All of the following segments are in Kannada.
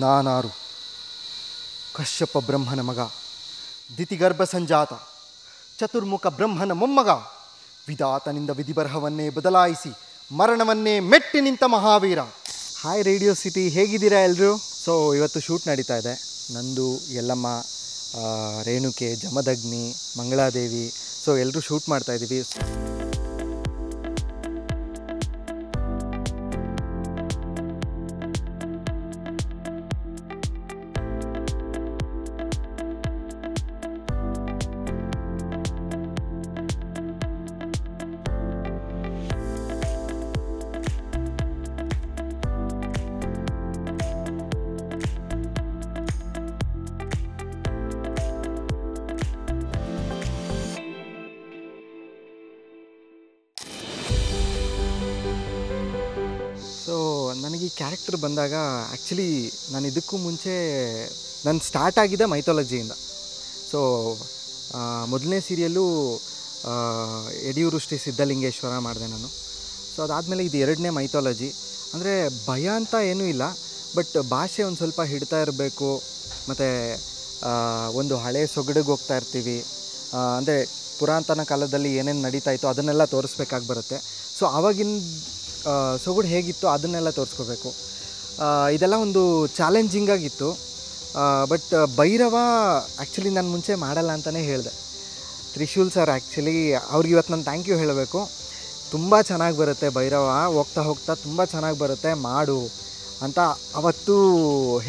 ನಾನಾರು ಕಶ್ಯಪ ಬ್ರಹ್ಮನ ಮಗ, ದಿತಿಗರ್ಭ ಸಂಜಾತ, ಚತುರ್ಮುಖ ಬ್ರಹ್ಮನ ಮೊಮ್ಮಗ, ವಿಧಾತನಿಂದ ವಿಧಿಬರಹವನ್ನೇ ಬದಲಾಯಿಸಿ ಮರಣವನ್ನೇ ಮೆಟ್ಟಿ ನಿಂತ ಮಹಾವೀರ. ಹಾಯ್ ರೇಡಿಯೋ ಸಿಟಿ, ಹೇಗಿದ್ದೀರಾ ಎಲ್ಲರೂ? ಸೊ ಇವತ್ತು ಶೂಟ್ ನಡೀತಾ ಇದೆ. ನಂದು, ಯಲ್ಲಮ್ಮ, ರೇಣುಕೆ, ಜಮದಗ್ನಿ, ಮಂಗಳಾದೇವಿ. ಸೊ ಎಲ್ಲರೂ ಶೂಟ್ ಮಾಡ್ತಾಯಿದ್ದೀವಿ. ಸೊ ನನಗೆ ಈ ಕ್ಯಾರೆಕ್ಟರ್ ಬಂದಾಗ ಆ್ಯಕ್ಚುಲಿ ನಾನು ಇದಕ್ಕೂ ಮುಂಚೆ ನಾನು ಸ್ಟಾರ್ಟ್ ಆಗಿದೆ ಮೈಥಾಲಜಿಯಿಂದ. ಸೊ ಮೊದಲನೇ ಸೀರಿಯಲ್ಲು ಯಡಿಯೂರು ಶ್ರೀ ಸಿದ್ಧಲಿಂಗೇಶ್ವರ ಮಾಡಿದೆ ನಾನು. ಸೊ ಅದಾದಮೇಲೆ ಇದು ಎರಡನೇ ಮೈಥಾಲಜಿ. ಅಂದರೆ ಭಯ ಅಂತ ಏನೂ ಇಲ್ಲ, ಬಟ್ ಭಾಷೆ ಒಂದು ಸ್ವಲ್ಪ ಹಿಡ್ತಾ ಇರಬೇಕು. ಮತ್ತು ಒಂದು ಹಳೆ ಸೊಗಡಿಗೆ ಹೋಗ್ತಾ ಇರ್ತೀವಿ. ಅಂದರೆ ಪುರಾತನ ಕಾಲದಲ್ಲಿ ಏನೇನು ನಡೀತಾ ಇತ್ತು ಅದನ್ನೆಲ್ಲ ತೋರಿಸ್ಬೇಕಾಗಿ ಬರುತ್ತೆ. ಸೊ ಆವಾಗಿನ ಸೊಗಡು ಹೇಗಿತ್ತು ಅದನ್ನೆಲ್ಲ ತೋರಿಸ್ಕೋಬೇಕು. ಇದೆಲ್ಲ ಒಂದು ಚಾಲೆಂಜಿಂಗಾಗಿತ್ತು. ಬಟ್ ಭೈರವ ಆ್ಯಕ್ಚುಲಿ ನಾನು ಮುಂಚೆ ಮಾಡಲ್ಲ ಅಂತಲೇ ಹೇಳಿದೆ. ತ್ರಿಶೂಲ್ ಸರ್ ಆ್ಯಕ್ಚುಲಿ ಅವ್ರಿಗೆ ಇವತ್ತು ನಾನು ಥ್ಯಾಂಕ್ ಯು ಹೇಳಬೇಕು. ತುಂಬ ಚೆನ್ನಾಗಿ ಬರುತ್ತೆ ಭೈರವ, ಹೋಗ್ತಾ ಹೋಗ್ತಾ ತುಂಬ ಚೆನ್ನಾಗಿ ಬರುತ್ತೆ, ಮಾಡು ಅಂತ ಅವತ್ತು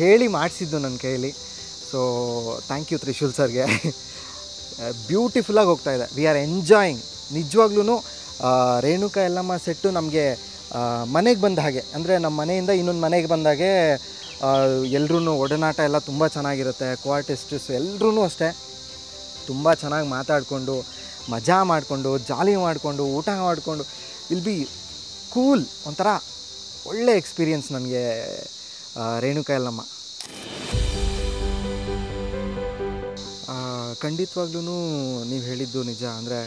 ಹೇಳಿ ಮಾಡಿಸಿದ್ದು ನನ್ನ ಕೈಯಲ್ಲಿ. ಸೊ ಥ್ಯಾಂಕ್ ಯು ತ್ರಿಶೂಲ್ ಸರ್ಗೆ. ಬ್ಯೂಟಿಫುಲ್ಲಾಗಿ ಹೋಗ್ತಾಯಿದೆ. We are enjoying. ನಿಜವಾಗ್ಲೂ ರೇಣುಕಾ ಯಲ್ಲಮ್ಮ ಸೆಟ್ಟು ನಮಗೆ ಮನೆಗೆ ಬಂದ ಹಾಗೆ, ಅಂದರೆ ನಮ್ಮ ಮನೆಯಿಂದ ಇನ್ನೊಂದು ಮನೆಗೆ ಬಂದಾಗೆ ಎಲ್ಲರೂ ಒಡನಾಟ ಎಲ್ಲ ತುಂಬ ಚೆನ್ನಾಗಿರುತ್ತೆ. ಕೋ-ಆರ್ಟಿಸ್ಟಸ್ ಎಲ್ಲರೂ ಅಷ್ಟೇ ತುಂಬ ಚೆನ್ನಾಗಿ ಮಾತಾಡಿಕೊಂಡು, ಮಜಾ ಮಾಡಿಕೊಂಡು, ಜಾಲಿ ಮಾಡಿಕೊಂಡು, ಊಟ ಮಾಡಿಕೊಂಡು, ವಿಲ್ ಬಿ ಕೂಲ್. ಒಂಥರ ಒಳ್ಳೆ ಎಕ್ಸ್ಪೀರಿಯನ್ಸ್ ನನಗೆ ರೇಣುಕಾ ಯಲ್ಲಮ್ಮ. ಖಂಡಿತವಾಗ್ಲೂ ನೀವು ಹೇಳಿದ್ದು ನಿಜ. ಅಂದರೆ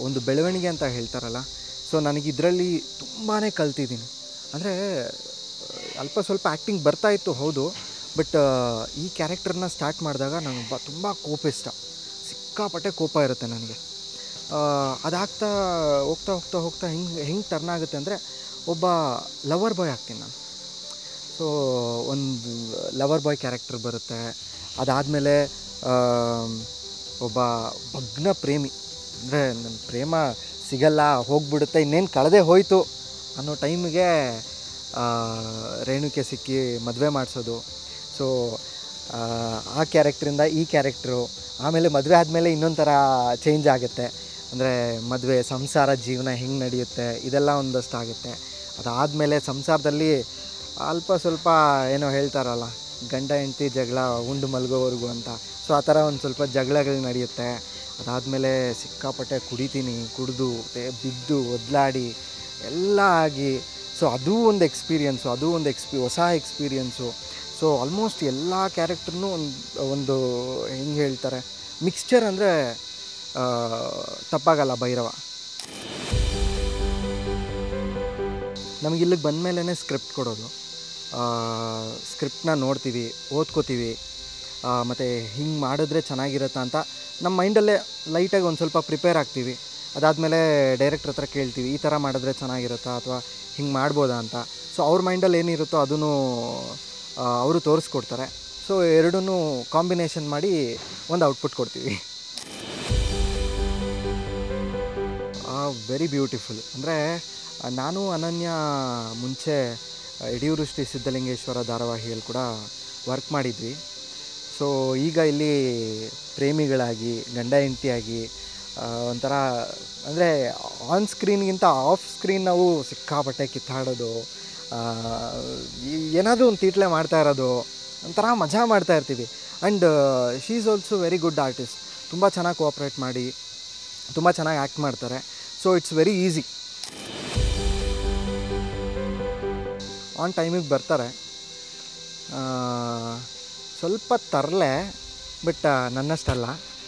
ಒಂದು ಬೆಳವಣಿಗೆ ಅಂತ ಹೇಳ್ತಾರಲ್ಲ. ಸೊ ನನಗಿದರಲ್ಲಿ ತುಂಬಾ ಕಲ್ತಿದ್ದೀನಿ. ಅಂದರೆ ಅಲ್ಪ ಸ್ವಲ್ಪ ಆ್ಯಕ್ಟಿಂಗ್ ಬರ್ತಾಯಿತ್ತು, ಹೌದು. ಬಟ್ ಈ ಕ್ಯಾರೆಕ್ಟರ್ನ ಸ್ಟಾರ್ಟ್ ಮಾಡಿದಾಗ ನಾನು ತುಂಬ ಕೋಪಿಷ್ಟ, ಸಿಕ್ಕಾಪಟ್ಟೆ ಕೋಪ ಇರುತ್ತೆ ನನಗೆ. ಅದಾಗ್ತಾ ಹೋಗ್ತಾ ಹೋಗ್ತಾ ಹೋಗ್ತಾ ಹೆಂಗೆ ಟರ್ನ್ ಆಗುತ್ತೆ ಅಂದರೆ ಒಬ್ಬ ಲವರ್ ಬಾಯ್ ಆಗ್ತೀನಿ ನಾನು. ಸೊ ಒಂದು ಲವರ್ ಬಾಯ್ ಕ್ಯಾರೆಕ್ಟರ್ ಬರುತ್ತೆ. ಅದಾದಮೇಲೆ ಒಬ್ಬ ಭಗ್ನ ಪ್ರೇಮಿ, ಅಂದರೆ ನನ್ನ ಪ್ರೇಮ ಸಿಗಲ್ಲ, ಹೋಗ್ಬಿಡುತ್ತೆ, ಇನ್ನೇನು ಕಳೆದೇ ಹೋಯಿತು ಅನ್ನೋ ಟೈಮಿಗೆ ರೇಣುಕೆ ಸಿಕ್ಕಿ ಮದುವೆ ಮಾಡಿಸೋದು. ಸೊ ಆ ಕ್ಯಾರೆಕ್ಟ್ರಿಂದ ಈ ಕ್ಯಾರೆಕ್ಟ್ರು. ಆಮೇಲೆ ಮದುವೆ ಆದಮೇಲೆ ಇನ್ನೊಂದು ಥರ ಚೇಂಜ್ ಆಗುತ್ತೆ. ಅಂದರೆ ಮದುವೆ, ಸಂಸಾರ ಜೀವನ ಹೆಂಗೆ ನಡೆಯುತ್ತೆ ಇದೆಲ್ಲ ಒಂದಷ್ಟು ಆಗುತ್ತೆ. ಅದಾದಮೇಲೆ ಸಂಸಾರದಲ್ಲಿ ಅಲ್ಪ ಸ್ವಲ್ಪ ಏನೋ ಹೇಳ್ತಾರಲ್ಲ, ಗಂಡ ಹೆಂಡತಿ ಜಗಳ ಉಂಡು ಮಲಗೋವರೆಗೂ ಅಂತ. ಸೊ ಆ ಥರ ಒಂದು ಸ್ವಲ್ಪ ಜಗಳಗಳು ನಡೆಯುತ್ತೆ. ಅದಾದಮೇಲೆ ಸಿಕ್ಕಾಪಟ್ಟೆ ಕುಡಿದು ಬಿದ್ದು ಒದ್ಲಾಡಿ ಎಲ್ಲ ಆಗಿ, ಸೊ ಅದೂ ಒಂದು ಎಕ್ಸ್ಪೀರಿಯನ್ಸು, ಹೊಸ ಎಕ್ಸ್ಪೀರಿಯನ್ಸು. ಸೊ ಆಲ್ಮೋಸ್ಟ್ ಎಲ್ಲ ಕ್ಯಾರೆಕ್ಟ್ರನ್ನೂ ಒಂದು ಹೆಂಗೆ ಹೇಳ್ತಾರೆ, ಮಿಕ್ಸ್ಚರ್ ಅಂದರೆ ತಪ್ಪಾಗಲ್ಲ ಭೈರವ. ನಮಗಿಲ್ಲಿಗೆ ಬಂದ ಮೇಲೇ ಸ್ಕ್ರಿಪ್ಟ್ ಕೊಡೋದು. ಸ್ಕ್ರಿಪ್ಟನ್ನ ನೋಡ್ತೀವಿ, ಓದ್ಕೋತೀವಿ, ಮತ್ತು ಹಿಂಗೆ ಮಾಡಿದ್ರೆ ಚೆನ್ನಾಗಿರುತ್ತಾ ಅಂತ ನಮ್ಮ ಮೈಂಡಲ್ಲೇ ಲೈಟಾಗಿ ಒಂದು ಸ್ವಲ್ಪ ಪ್ರಿಪೇರ್ ಆಗ್ತೀವಿ. ಅದಾದಮೇಲೆ ಡೈರೆಕ್ಟ್ರ್ ಹತ್ರ ಕೇಳ್ತೀವಿ, ಈ ಥರ ಮಾಡಿದ್ರೆ ಚೆನ್ನಾಗಿರುತ್ತಾ ಅಥವಾ ಹಿಂಗೆ ಮಾಡ್ಬೋದಾ ಅಂತ. ಸೊ ಅವ್ರ ಮೈಂಡಲ್ಲಿ ಏನಿರುತ್ತೋ ಅದನ್ನು ಅವರು ತೋರಿಸ್ಕೊಡ್ತಾರೆ. ಸೊ ಎರಡನ್ನೂ ಕಾಂಬಿನೇಷನ್ ಮಾಡಿ ಒಂದು ಔಟ್ಪುಟ್ ಕೊಡ್ತೀವಿ. Very beautiful. ಅಂದರೆ ನಾನು ಅನನ್ಯ ಮುಂಚೆ ಯಡಿಯೂರು ಶ್ರೀ ಸಿದ್ಧಲಿಂಗೇಶ್ವರ ಧಾರಾವಾಹಿಯಲ್ಲಿ ಕೂಡ ವರ್ಕ್ ಮಾಡಿದ್ವಿ. ಸೊ ಈಗ ಇಲ್ಲಿ ಪ್ರೇಮಿಗಳಾಗಿ, ಗಂಡ ಹೆಂಡತಿಯಾಗಿ ಒಂಥರ, ಅಂದರೆ ಆನ್ ಸ್ಕ್ರೀನ್ಗಿಂತ ಆಫ್ ಸ್ಕ್ರೀನ್ ನಾವು ಸಿಕ್ಕಾಪಟ್ಟೆ ಕಿತ್ತಾಡೋದು, ಏನಾದರೂ ಒಂದು ತೀಟ್ಲೆ ಮಾಡ್ತಾ ಇರೋದು, ಒಂಥರ ಮಜಾ ಮಾಡ್ತಾ ಇರ್ತೀವಿ. And she is also very good artist. ತುಂಬ ಚೆನ್ನಾಗಿ ಕೋಆಪ್ರೇಟ್ ಮಾಡಿ ತುಂಬ ಚೆನ್ನಾಗಿ ಆ್ಯಕ್ಟ್ ಮಾಡ್ತಾರೆ. So it's very easy. On ಟೈಮಿಗೆ ಬರ್ತಾರೆ. ಸ್ವಲ್ಪ ತರಲೆ, ಬಟ್ ನನ್ನಷ್ಟಲ್ಲ.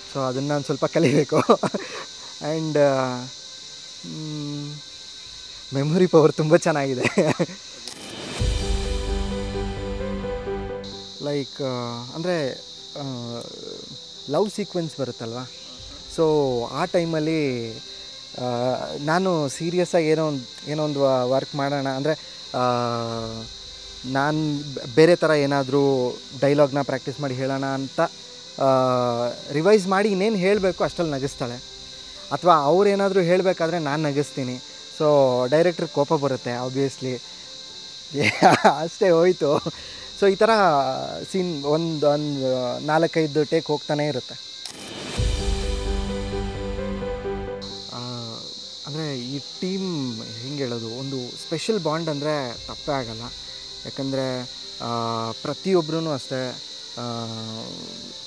ಸೊ ಅದನ್ನು ನಾನು ಸ್ವಲ್ಪ ಕಲಿಬೇಕು. ಆ್ಯಂಡ್ ಮೆಮೊರಿ ಪವರ್ ತುಂಬ ಚೆನ್ನಾಗಿದೆ. ಲೈಕ್ ಅಂದರೆ ಲವ್ ಸೀಕ್ವೆನ್ಸ್ ಬರುತ್ತಲ್ವ, ಸೊ ಆ ಟೈಮಲ್ಲಿ ನಾನು ಸೀರಿಯಸ್ಸಾಗಿ ಏನೋ ಒಂದು ವರ್ಕ್ ಮಾಡೋಣ ಅಂದರೆ ನಾನು ಬೇರೆ ಥರ ಏನಾದರೂ ಡೈಲಾಗ್ನ ಪ್ರಾಕ್ಟೀಸ್ ಮಾಡಿ ಹೇಳೋಣ ಅಂತ ರಿವೈಸ್ ಮಾಡಿ ಇನ್ನೇನು ಹೇಳಬೇಕು ಅಷ್ಟರಲ್ಲಿ ನಗಿಸ್ತಾಳೆ, ಅಥವಾ ಅವ್ರೇನಾದರೂ ಹೇಳಬೇಕಾದ್ರೆ ನಾನು ನಗಿಸ್ತೀನಿ. ಸೊ ಡೈರೆಕ್ಟ್ರಿಗೆ ಕೋಪ ಬರುತ್ತೆ ಆಬ್ವಿಯಸ್ಲಿ, ಅಷ್ಟೇ ಹೋಯಿತು. ಸೊ ಈ ಥರ ಸೀನ್ ಒಂದು 4-5 ಟೇಕ್ ಹೋಗ್ತಾನೇ ಇರುತ್ತೆ. ಅಂದರೆ ಈ ಟೀಮ್ ಹೆಂಗೆ ಹೇಳೋದು, ಒಂದು ಸ್ಪೆಷಲ್ ಬಾಂಡ್ ಅಂದರೆ ತಪ್ಪೇ ಆಗಲ್ಲ. ಯಾಕಂದರೆ ಪ್ರತಿಯೊಬ್ಬರೂ ಅಷ್ಟೇ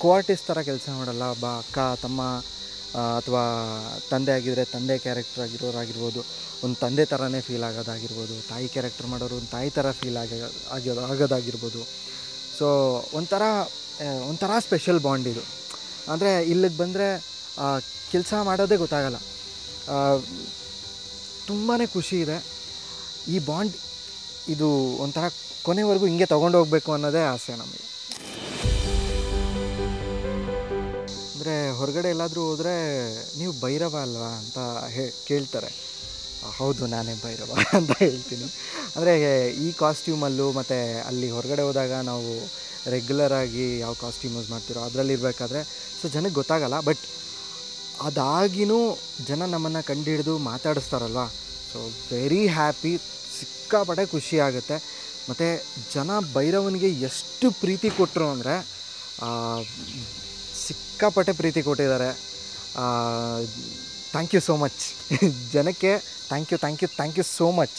ಕೋಆರ್ಟಿಸ್ಟ್ ಥರ ಕೆಲಸ ಮಾಡಲ್ಲ. ಒಬ್ಬ ಅಕ್ಕ ತಮ್ಮ ಅಥವಾ ತಂದೆ ಆಗಿದ್ದರೆ ತಂದೆ ಕ್ಯಾರೆಕ್ಟರ್ ಆಗಿರೋರಾಗಿರ್ಬೋದು, ಒಂದು ತಂದೆ ಥರನೇ ಫೀಲ್ ಆಗೋದಾಗಿರ್ಬೋದು, ತಾಯಿ ಕ್ಯಾರೆಕ್ಟರ್ ಮಾಡೋರು ಒಂದು ತಾಯಿ ಥರ ಫೀಲ್ ಆಗೋದಾಗಿರ್ಬೋದು. ಸೊ ಒಂಥರ ಸ್ಪೆಷಲ್ ಬಾಂಡ್ ಇದು. ಅಂದರೆ ಇಲ್ಲಿಗೆ ಬಂದರೆ ಕೆಲಸ ಮಾಡೋದೇ ಗೊತ್ತಾಗಲ್ಲ, ತುಂಬಾ ಖುಷಿ ಇದೆ. ಈ ಬಾಂಡ್ ಇದು ಒಂಥರ ಕೊನೆವರೆಗೂ ಹಿಂಗೆ ತೊಗೊಂಡೋಗ್ಬೇಕು ಅನ್ನೋದೇ ಆಸೆ ನಮಗೆ. ಅಂದರೆ ಹೊರಗಡೆ ಎಲ್ಲಾದರೂ ಹೋದರೆ ನೀವು ಭೈರವ ಅಲ್ವಾ ಅಂತ ಕೇಳ್ತಾರೆ. ಹೌದು, ನಾನೇ ಭೈರವ ಅಂತ ಹೇಳ್ತೀನಿ. ಅಂದರೆ ಈ ಕಾಸ್ಟ್ಯೂಮಲ್ಲೂ ಮತ್ತು ಅಲ್ಲಿ ಹೊರಗಡೆ ಹೋದಾಗ ನಾವು ರೆಗ್ಯುಲರಾಗಿ ಯಾವ ಕಾಸ್ಟ್ಯೂಮ್ ಯೂಸ್ ಮಾಡ್ತಿರೋ ಅದರಲ್ಲಿರಬೇಕಾದ್ರೆ ಸೊ ಜನಕ್ಕೆ ಗೊತ್ತಾಗಲ್ಲ. ಬಟ್ ಅದಾಗಿಯೂ ಜನ ನಮ್ಮನ್ನು ಕಂಡುಹಿಡಿದು ಮಾತಾಡಿಸ್ತಾರಲ್ವ, ಸೊ ವೆರಿ ಹ್ಯಾಪಿ, ಸಿಕ್ಕಾಪಟ್ಟೆ ಖುಷಿ ಆಗುತ್ತೆ. ಮತ್ತು ಜನ ಭೈರವನಿಗೆ ಎಷ್ಟು ಪ್ರೀತಿ ಕೊಟ್ಟರು ಅಂದರೆ ಸಿಕ್ಕಾಪಟ್ಟೆ ಪ್ರೀತಿ ಕೊಟ್ಟಿದ್ದಾರೆ. ಥ್ಯಾಂಕ್ ಯು ಸೋ ಮಚ್ ಜನಕ್ಕೆ, ಥ್ಯಾಂಕ್ ಯು ಸೋ ಮಚ್.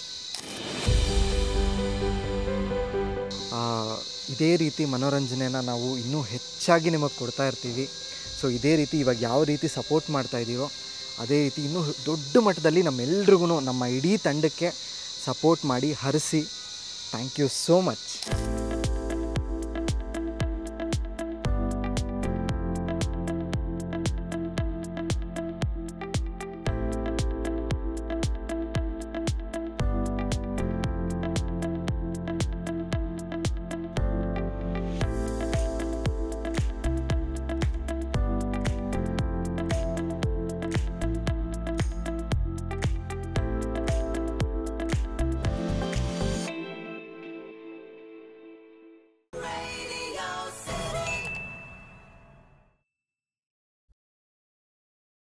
ಇದೇ ರೀತಿ ಮನೋರಂಜನೆನ ನಾವು ಇನ್ನೂ ಹೆಚ್ಚಾಗಿ ನಿಮಗೆ ಕೊಡ್ತಾ ಇರ್ತೀವಿ. ಸೊ ಇದೇ ರೀತಿ ಇವಾಗ ಯಾವ ರೀತಿ ಸಪೋರ್ಟ್ ಮಾಡ್ತಾ ಇದ್ದೀವೋ ಅದೇ ರೀತಿ ಇನ್ನೂ ದೊಡ್ಡ ಮಟ್ಟದಲ್ಲಿ ನಮ್ಮೆಲ್ರಿಗೂ, ನಮ್ಮ ಇಡೀ ತಂಡಕ್ಕೆ ಸಪೋರ್ಟ್ ಮಾಡಿ ಹರಿಸಿ. Thank you so much.